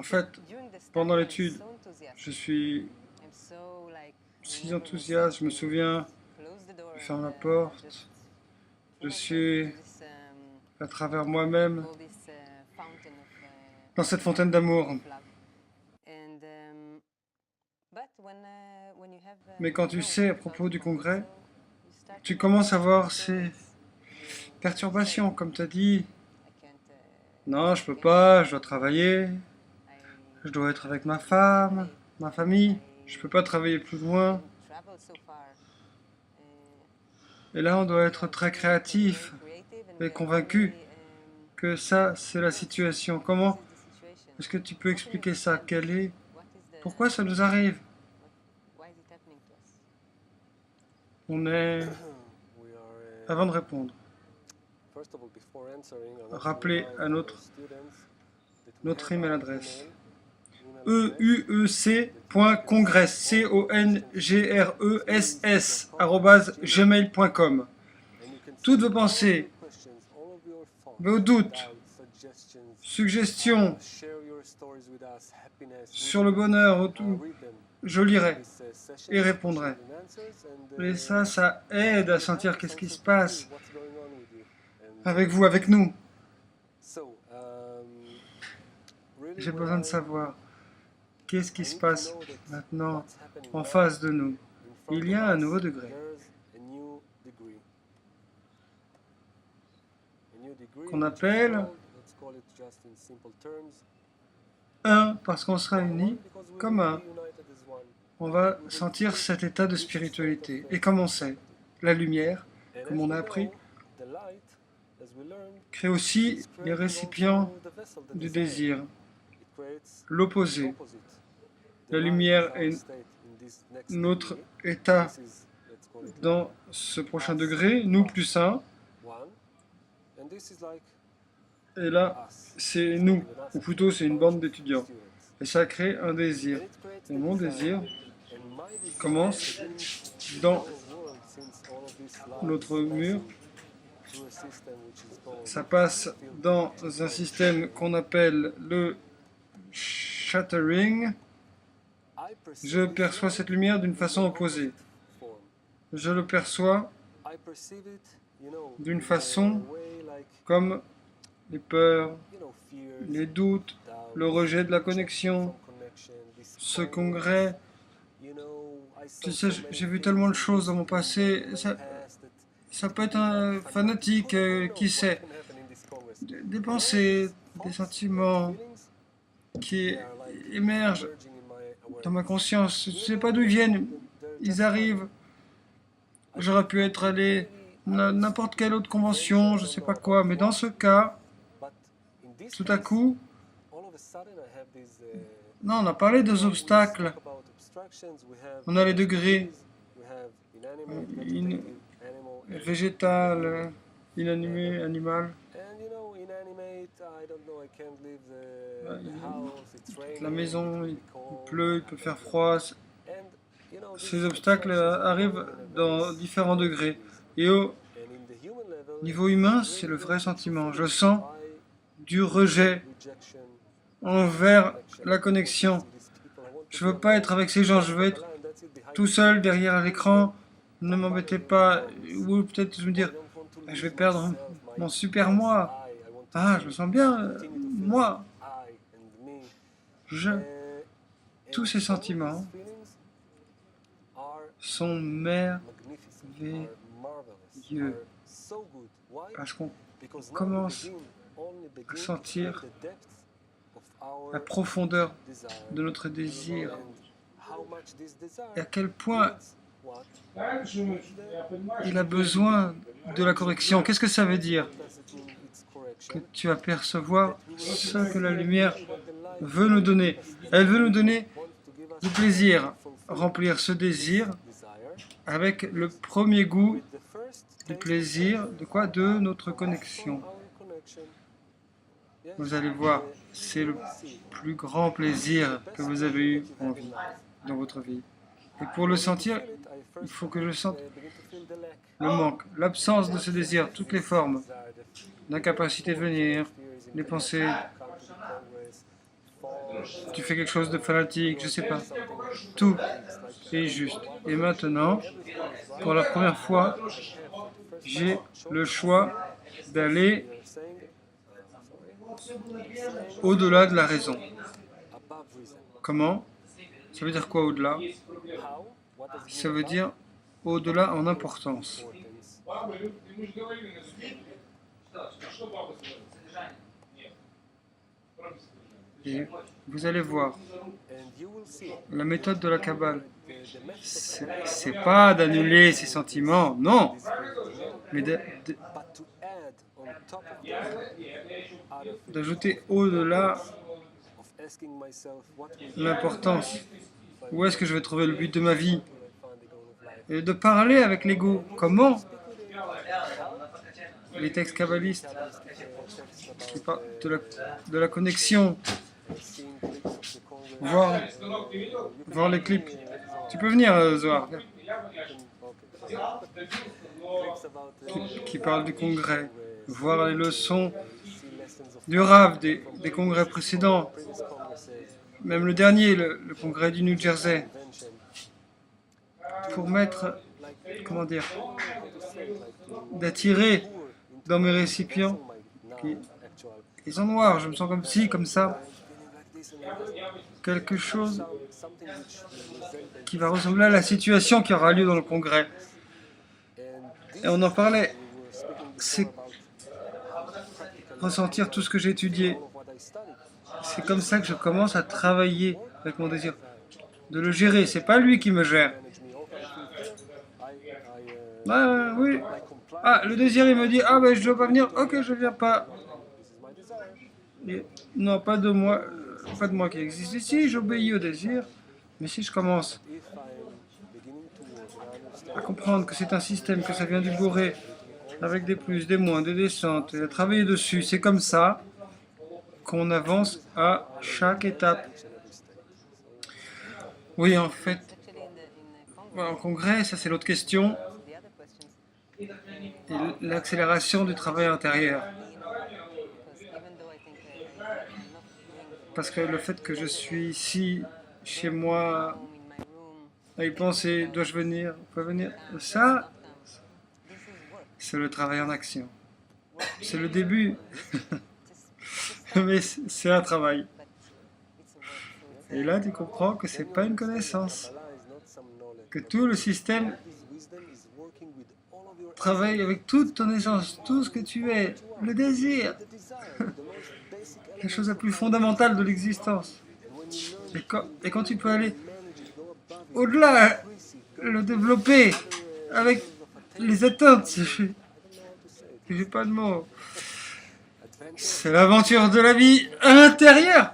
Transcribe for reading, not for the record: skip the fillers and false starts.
En fait, pendant l'étude, je suis si enthousiaste, je me souviens, je ferme la porte, je suis à travers moi-même dans cette fontaine d'amour. Mais quand tu sais à propos du congrès, tu commences à voir ces perturbations, comme tu as dit. Non, je peux pas, je dois travailler, je dois être avec ma femme, ma famille, je peux pas travailler plus loin. Et là, on doit être très créatif et convaincu que ça, c'est la situation. Comment est-ce que tu peux expliquer ça? Pourquoi ça nous arrive? On est... Avant de répondre, rappelez à notre email adresse. euec.congress, congress, @gmail.com. Toutes vos pensées, vos doutes, suggestions sur le bonheur, je lirai et répondrai. Et ça aide à sentir qu'est-ce qui se passe avec vous, avec nous. J'ai besoin de savoir qu'est-ce qui se passe maintenant en face de nous. Il y a un nouveau degré qu'on appelle 1 parce qu'on sera unis comme un. On va sentir cet état de spiritualité. Et comme on sait, la lumière, comme on a appris, crée aussi les récipients du désir, l'opposé. La lumière est notre état dans ce prochain degré, nous plus un. Et là, c'est nous, ou plutôt c'est une bande d'étudiants. Et ça crée un désir. Et mon désir commence dans notre mur. Ça passe dans un système qu'on appelle le shattering. Je perçois cette lumière d'une façon opposée. Je le perçois d'une façon comme les peurs, les doutes, le rejet de la connexion, ce congrès. Tu sais, j'ai vu tellement de choses dans mon passé. Ça peut être un fanatique, qui sait. Des pensées, des sentiments qui émergent dans ma conscience. Je ne sais pas d'où ils viennent. Ils arrivent. J'aurais pu être allé à n'importe quelle autre convention, je ne sais pas quoi. Mais dans ce cas, tout à coup, non, on a parlé des obstacles. On a les degrés. Végétal, inanimé, animal. La maison, il pleut, il peut faire froid. Ces obstacles arrivent dans différents degrés. Et au niveau humain, c'est le vrai sentiment. Je sens du rejet envers la connexion. Je veux pas être avec ces gens, je veux être tout seul derrière l'écran. Ne m'embêtez pas. Ou peut-être je me dire, je vais perdre mon super moi. Ah, je me sens bien, moi. Tous ces sentiments sont merveilleux. Parce qu'on commence à sentir la profondeur de notre désir. Et à quel point il a besoin de la correction. Qu'est-ce que ça veut dire? Que tu vas percevoir ce que la lumière veut nous donner. Elle veut nous donner du plaisir, remplir ce désir avec le premier goût du plaisir, de quoi? De notre connexion. Vous allez voir, c'est le plus grand plaisir que vous avez eu en vie, dans votre vie. Et pour le sentir, il faut que je sente le manque, l'absence de ce désir, toutes les formes, l'incapacité de venir, les pensées tu fais quelque chose de fanatique, je sais pas. Tout est juste. Et maintenant, pour la première fois, j'ai le choix d'aller au-delà de la raison. Comment? Ça veut dire quoi au-delà? Ça veut dire au-delà en importance. Et vous allez voir, la méthode de la Kabbale, c'est pas d'annuler ses sentiments, non, mais d'ajouter au-delà l'importance. Où est-ce que je vais trouver le but de ma vie? Et de parler avec l'ego. Comment? Les textes kabbalistes qui parlent de la connexion. Voir les clips. Tu peux venir, Zohar. Qui parle du congrès. Voir les leçons du Rav, des congrès précédents. Même le dernier, le congrès du New Jersey. Pour mettre, comment dire, d'attirer dans mes récipients, ils sont noirs, je me sens comme ci, comme ça, quelque chose qui va ressembler à la situation qui aura lieu dans le congrès. Et on en parlait, c'est ressentir tout ce que j'ai étudié. C'est comme ça que je commence à travailler avec mon désir, de le gérer, c'est pas lui qui me gère. Ah oui. Ah, le désir, il me dit, ah ben je dois pas venir, ok, je viens pas. Et, non, pas de moi qui existe ici, j'obéis au désir. Mais si je commence à comprendre que c'est un système, que ça vient du Boré, avec des plus, des moins, des descentes, et à travailler dessus, c'est comme ça qu'on avance à chaque étape. Oui, en fait, en congrès, ça c'est l'autre question. L'accélération du travail intérieur. Parce que le fait que je suis ici, chez moi, à y penser, dois-je venir, pas venir, ça, c'est le travail en action. C'est le début. Mais c'est un travail. Et là, tu comprends que c'est pas une connaissance. Que tout le système travaille avec toute ton essence, tout ce que tu es, le désir, la chose la plus fondamentale de l'existence. Et quand tu peux aller au-delà, le développer avec les attentes, j'ai pas de mots. C'est l'aventure de la vie intérieure.